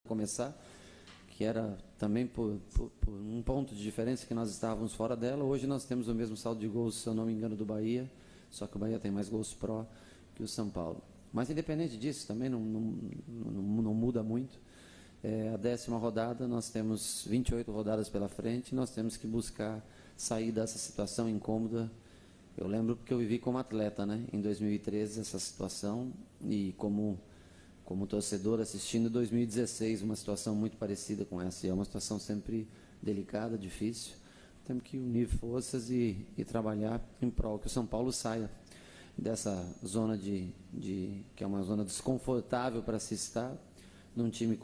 começar, que era também por um ponto de diferença que nós estávamos fora dela. Hoje nós temos o mesmo saldo de gols, se eu não me engano, do Bahia, só que o Bahia tem mais gols pró que o São Paulo. Mas independente disso, também não muda muito. A 10ª rodada, nós temos 28 rodadas pela frente, nós temos que buscar sair dessa situação incômoda. Eu lembro porque eu vivi como atleta, né, em 2013, essa situação, e como torcedor assistindo em 2016, uma situação muito parecida com essa. E é uma situação sempre delicada, difícil. Temos que unir forças e trabalhar em prol que o São Paulo saia dessa zona que é uma zona desconfortável para se estar, num time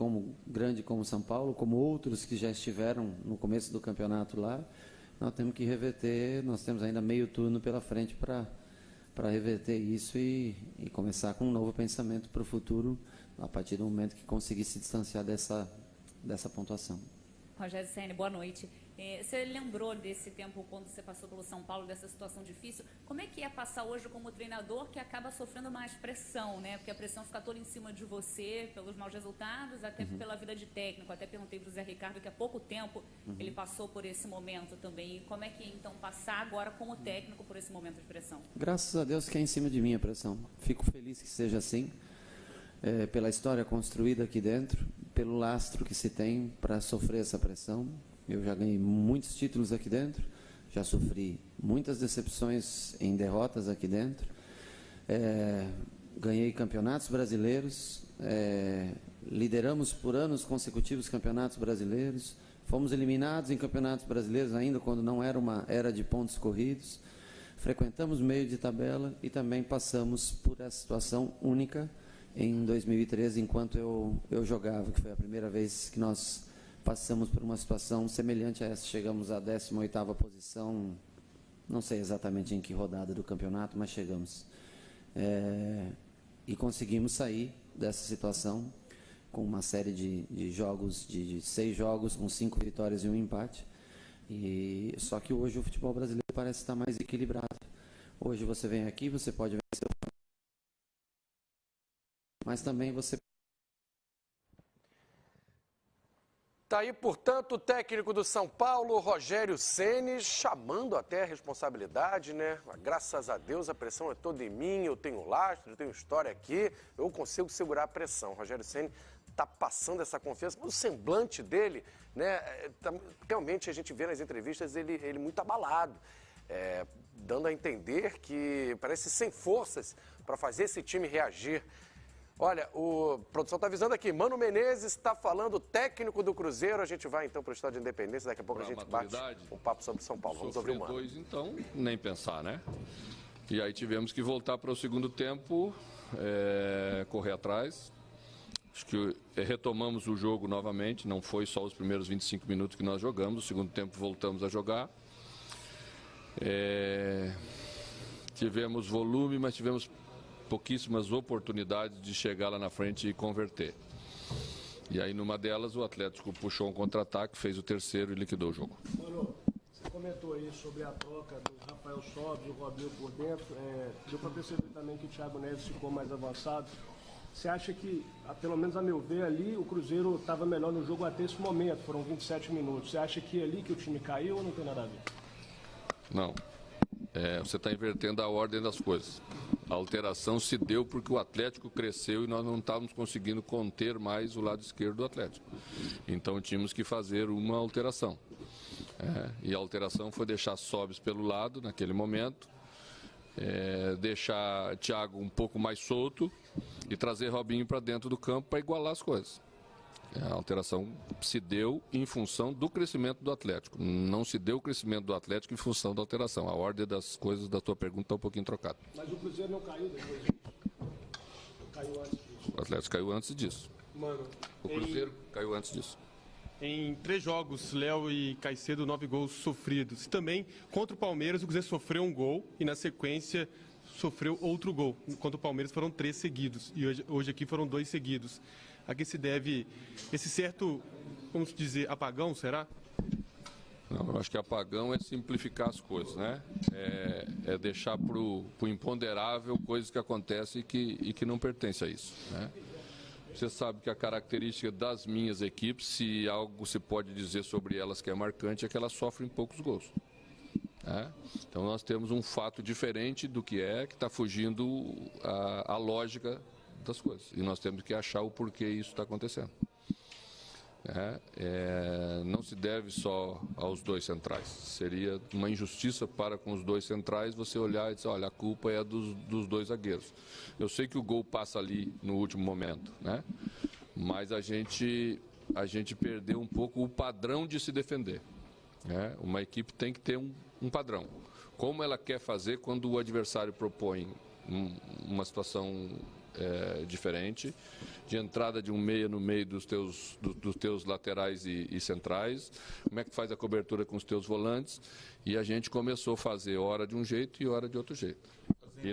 grande como o São Paulo, como outros que já estiveram no começo do campeonato lá. Nós temos que reverter, nós temos ainda meio turno pela frente para reverter isso e começar com um novo pensamento para o futuro, a partir do momento que conseguir se distanciar dessa pontuação. Rogério Ceni, boa noite. Você lembrou desse tempo quando você passou pelo São Paulo, dessa situação difícil? Como é que é passar hoje como treinador que acaba sofrendo mais pressão, né? Porque a pressão fica toda em cima de você pelos maus resultados, até pela vida de técnico. Até perguntei para o Zé Ricardo que há pouco tempo ele passou por esse momento também. E como é que é, então, passar agora como técnico por esse momento de pressão? Graças a Deus que é em cima de mim a pressão. Fico feliz que seja assim, pela história construída aqui dentro, pelo lastro que se tem para sofrer essa pressão. Eu já ganhei muitos títulos aqui dentro, já sofri muitas decepções em derrotas aqui dentro, ganhei campeonatos brasileiros, lideramos por anos consecutivos campeonatos brasileiros, fomos eliminados em campeonatos brasileiros ainda quando não era uma era de pontos corridos, frequentamos meio de tabela e também passamos por essa situação única em 2013, enquanto eu jogava, que foi a primeira vez que nós passamos por uma situação semelhante a essa. Chegamos à 18ª posição, não sei exatamente em que rodada do campeonato, mas chegamos. E conseguimos sair dessa situação com uma série de jogos, de 6 jogos, com 5 vitórias e 1 empate. Só que hoje o futebol brasileiro parece estar mais equilibrado. Hoje você vem aqui, você pode vencer, mas também você... Está aí, portanto, o técnico do São Paulo, Rogério Ceni, chamando até a responsabilidade, né? Graças a Deus a pressão é toda em mim, eu tenho lastro, eu tenho história aqui, eu consigo segurar a pressão. O Rogério Ceni está passando essa confiança, mas o semblante dele, né? Realmente a gente vê nas entrevistas ele muito abalado, dando a entender que parece sem forças para fazer esse time reagir. Olha, a produção está avisando aqui, Mano Menezes está falando, técnico do Cruzeiro. A gente vai então para o Estádio de Independência, daqui a pouco a gente bate um papo sobre São Paulo. Vamos ouvir o Mano. Então, nem pensar, né? E aí tivemos que voltar para o segundo tempo, correr atrás. Acho que retomamos o jogo novamente, não foi só os primeiros 25 minutos que nós jogamos, no segundo tempo voltamos a jogar. Tivemos volume, mas tivemos pouquíssimas oportunidades de chegar lá na frente e converter. E aí, numa delas, o Atlético puxou um contra-ataque, fez o terceiro e liquidou o jogo. Mano, você comentou aí sobre a troca do Rafael Sobis e o Robinho por dentro. Deu para perceber também que o Thiago Neves ficou mais avançado. Você acha que, pelo menos a meu ver, ali o Cruzeiro estava melhor no jogo até esse momento, foram 27 minutos. Você acha que ali que o time caiu ou não tem nada a ver? Não. Você está invertendo a ordem das coisas. A alteração se deu porque o Atlético cresceu e nós não estávamos conseguindo conter mais o lado esquerdo do Atlético. Então tínhamos que fazer uma alteração. E a alteração foi deixar Sobis pelo lado naquele momento, deixar Thiago um pouco mais solto e trazer Robinho para dentro do campo para igualar as coisas. A alteração se deu em função do crescimento do Atlético. Não se deu o crescimento do Atlético em função da alteração. A ordem das coisas da tua pergunta está um pouquinho trocada. Mas o Cruzeiro não caiu depois disso? Caiu antes disso? O Atlético caiu antes disso. Mano, o Cruzeiro caiu antes disso. Em 3 jogos, Léo e Caicedo, 9 gols sofridos. Também, contra o Palmeiras, o Cruzeiro sofreu um gol e, na sequência, sofreu outro gol. Contra o Palmeiras foram 3 seguidos e hoje aqui foram 2 seguidos. A que se deve esse certo, vamos dizer, apagão, será? Não, eu acho que apagão é simplificar as coisas, né? É deixar para o imponderável coisas que acontecem e que não pertencem a isso, né? Você sabe que a característica das minhas equipes, se algo se pode dizer sobre elas que é marcante, é que elas sofrem poucos gols. Então nós temos um fato diferente do que está fugindo a lógica das coisas. E nós temos que achar o porquê isso está acontecendo. Não se deve só aos dois centrais. Seria uma injustiça para com os dois centrais você olhar e dizer, olha, a culpa é dos dois zagueiros. Eu sei que o gol passa ali no último momento, mas a gente perdeu um pouco o padrão de se defender. Uma equipe tem que ter um padrão. Como ela quer fazer quando o adversário propõe uma situação diferente, de entrada de um meia no meio dos teus laterais e centrais, como é que faz a cobertura com os teus volantes, e a gente começou a fazer hora de um jeito e hora de outro jeito. E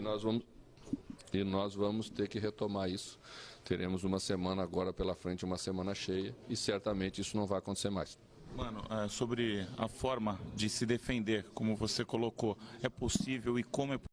nós vamos ter que retomar isso. Teremos uma semana agora pela frente, uma semana cheia, e certamente isso não vai acontecer mais. Mano, sobre a forma de se defender, como você colocou, é possível e como é possível?